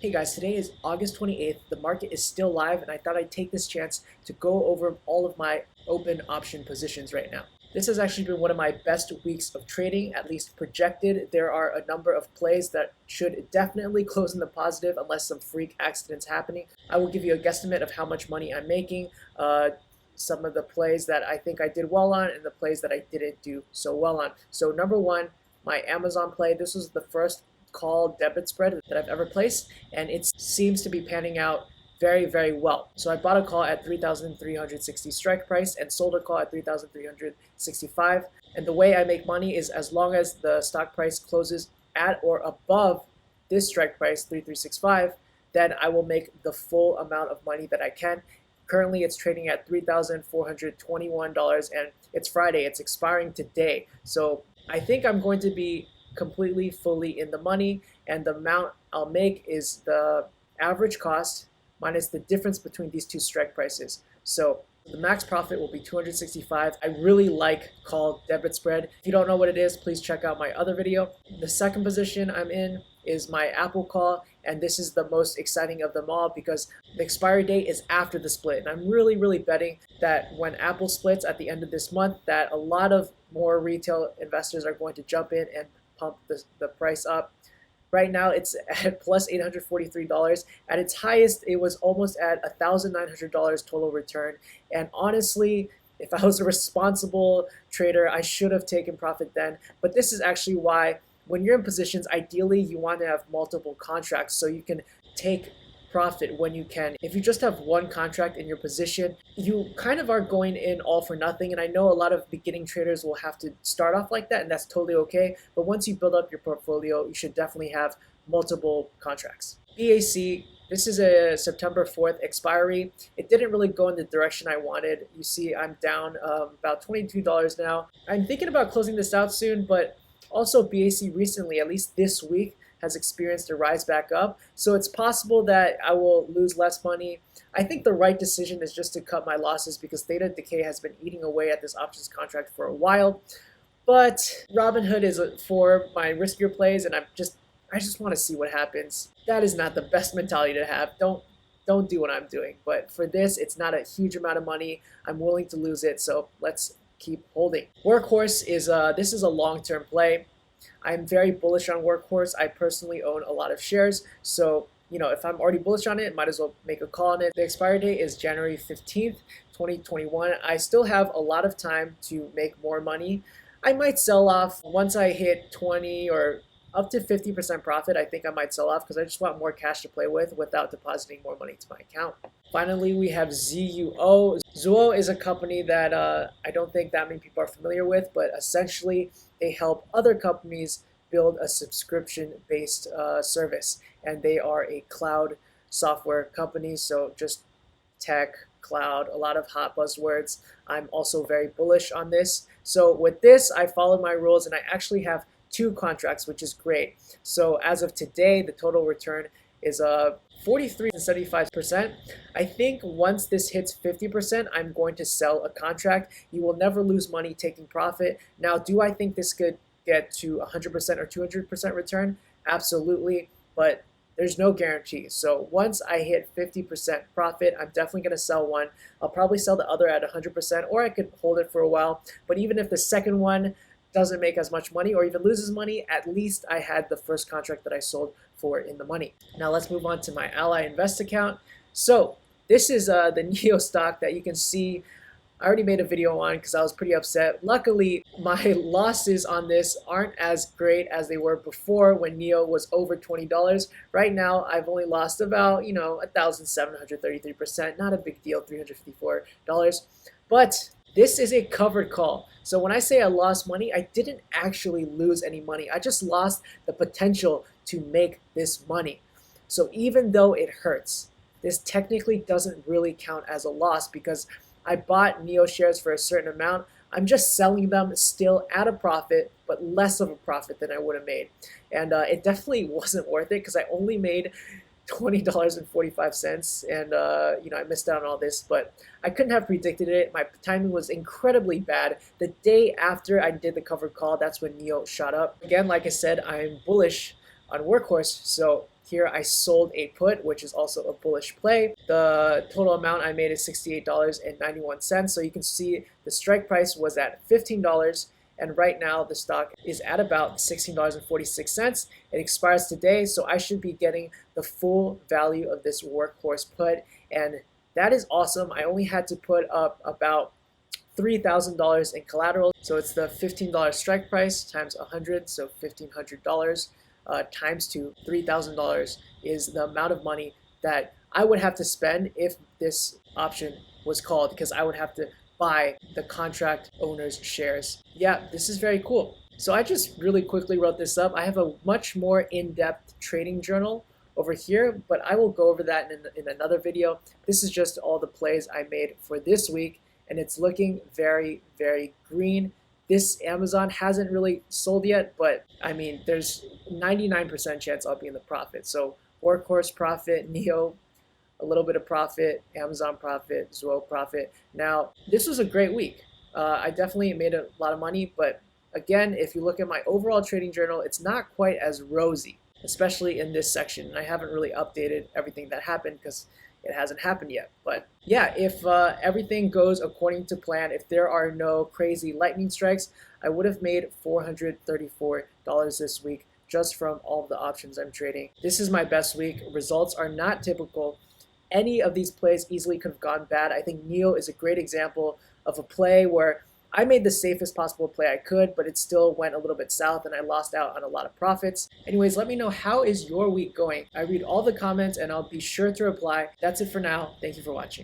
Hey guys, today is August 28th. The market is still live, and I thought I'd take this chance to go over all of my open option positions right now. This has actually been one of my best weeks of trading, at least projected. There are a number of plays that should definitely close in the positive unless some freak accidents happening. I will give you a guesstimate of how much money I'm making, some of the plays that I think I did well on, and the plays that I didn't do so well on. So number one, my Amazon play. This was the first call debit spread that I've ever placed, and it seems to be panning out very, very well. So I bought a call at 3,360 strike price and sold a call at 3,365. And the way I make money is as long as the stock price closes at or above this strike price, 3,365, then I will make the full amount of money that I can. Currently, it's trading at $3,421, and it's Friday. It's expiring today. So I think I'm going to be completely fully in the money, and the amount I'll make is the average cost minus the difference between these two strike prices. So the max profit will be 265. I really like call debit spread. If you don't know what it is, please check out my other video. The second position I'm in is my Apple call, and this is the most exciting of them all because the expiry date is after the split, and I'm really betting that when Apple splits at the end of this month, that a lot of more retail investors are going to jump in and pump the price up. Right now it's at plus $843. At its highest, it was almost at $1,900 total return. And honestly, if I was a responsible trader, I should have taken profit then. But this is actually why when you're in positions, ideally you want to have multiple contracts so you can take profit when you can. If you just have one contract in your position, you kind of are going in all for nothing. And I know a lot of beginning traders will have to start off like that, and that's totally okay. But once you build up your portfolio, you should definitely have multiple contracts. BAC, this is a September 4th expiry. It didn't really go in the direction I wanted. You see I'm down about $22 now. I'm thinking about closing this out soon, but also BAC recently, at least this week, has experienced a rise back up. So it's possible that I will lose less money. I think the right decision is just to cut my losses because theta decay has been eating away at this options contract for a while. But Robinhood is for my riskier plays, and I just want to see what happens. That is not the best mentality to have. Don't do what I'm doing. But for this, it's not a huge amount of money. I'm willing to lose it, so let's keep holding. Workhorse is this is a long-term play. I'm very bullish on Workhorse. I personally own a lot of shares, so if I'm already bullish on it, might as well make a call on it. The expiry date is January 15th, 2021. I still have a lot of time to make more money. I might sell off once I hit 20 or up to 50% profit. I think I might sell off because I just want more cash to play with without depositing more money to my account. Finally, we have ZUO. ZUO is a company that I don't think that many people are familiar with, but essentially they help other companies build a subscription-based service, and they are a cloud software company, so just tech, cloud, a lot of hot buzzwords. I'm also very bullish on this. So with this, I followed my rules, and I actually have two contracts, which is great. So as of today, the total return is 43.75%. I think once this hits 50%, I'm going to sell a contract. You will never lose money taking profit. Now, do I think this could get to 100% or 200% return? Absolutely, but there's no guarantee. So once I hit 50% profit, I'm definitely going to sell one. I'll probably sell the other at 100%, or I could hold it for a while. But even if the second one doesn't make as much money or even loses money, at least I had the first contract that I sold for in the money. Now let's move on to my Ally Invest account. So this is the NEO stock that you can see I already made a video on because I was pretty upset. Luckily, my losses on this aren't as great as they were before when NEO was over $20. Right now, I've only lost about, 1,733%. Not a big deal, $354. But this is a covered call. So when I say I lost money, I didn't actually lose any money. I just lost the potential to make this money. So even though it hurts, this technically doesn't really count as a loss because I bought NEO shares for a certain amount. I'm just selling them still at a profit, but less of a profit than I would have made. And it definitely wasn't worth it because I only made $20.45, and I missed out on all this, but I couldn't have predicted it. My timing was incredibly bad. The day after I did the covered call, that's when NEO shot up. Again, like I said, I'm bullish on Workhorse, so Here I sold a put, which is also a bullish play. The total amount I made is $68.91. So you can see the strike price was at $15. And right now the stock is at about $16.46. It expires today, so I should be getting the full value of this workhorse put, and that is awesome. I only had to put up about $3,000 in collateral, so it's the $15 strike price times 100, so $1,500 times to $3,000 is the amount of money that I would have to spend if this option was called, because I would have to buy the contract owner's shares. Yeah, this is very cool. So I just really quickly wrote this up. I have a much more in-depth trading journal over here, but I will go over that in another video. This is just all the plays I made for this week, and it's looking very, very green. This Amazon hasn't really sold yet, but I mean, there's 99% chance I'll be in the profit. So workhorse profit, Neo a little bit of profit, Amazon profit, Zoho profit. Now, this was a great week. I definitely made a lot of money, but again, if you look at my overall trading journal, it's not quite as rosy, especially in this section. And I haven't really updated everything that happened because it hasn't happened yet. But yeah, if everything goes according to plan, if there are no crazy lightning strikes, I would have made $434 this week just from all of the options I'm trading. This is my best week. Results are not typical. Any of these plays easily could have gone bad. I think Neo is a great example of a play where I made the safest possible play I could, but it still went a little bit south and I lost out on a lot of profits. Anyways, let me know, how is your week going? I read all the comments and I'll be sure to reply. That's it for now. Thank you for watching.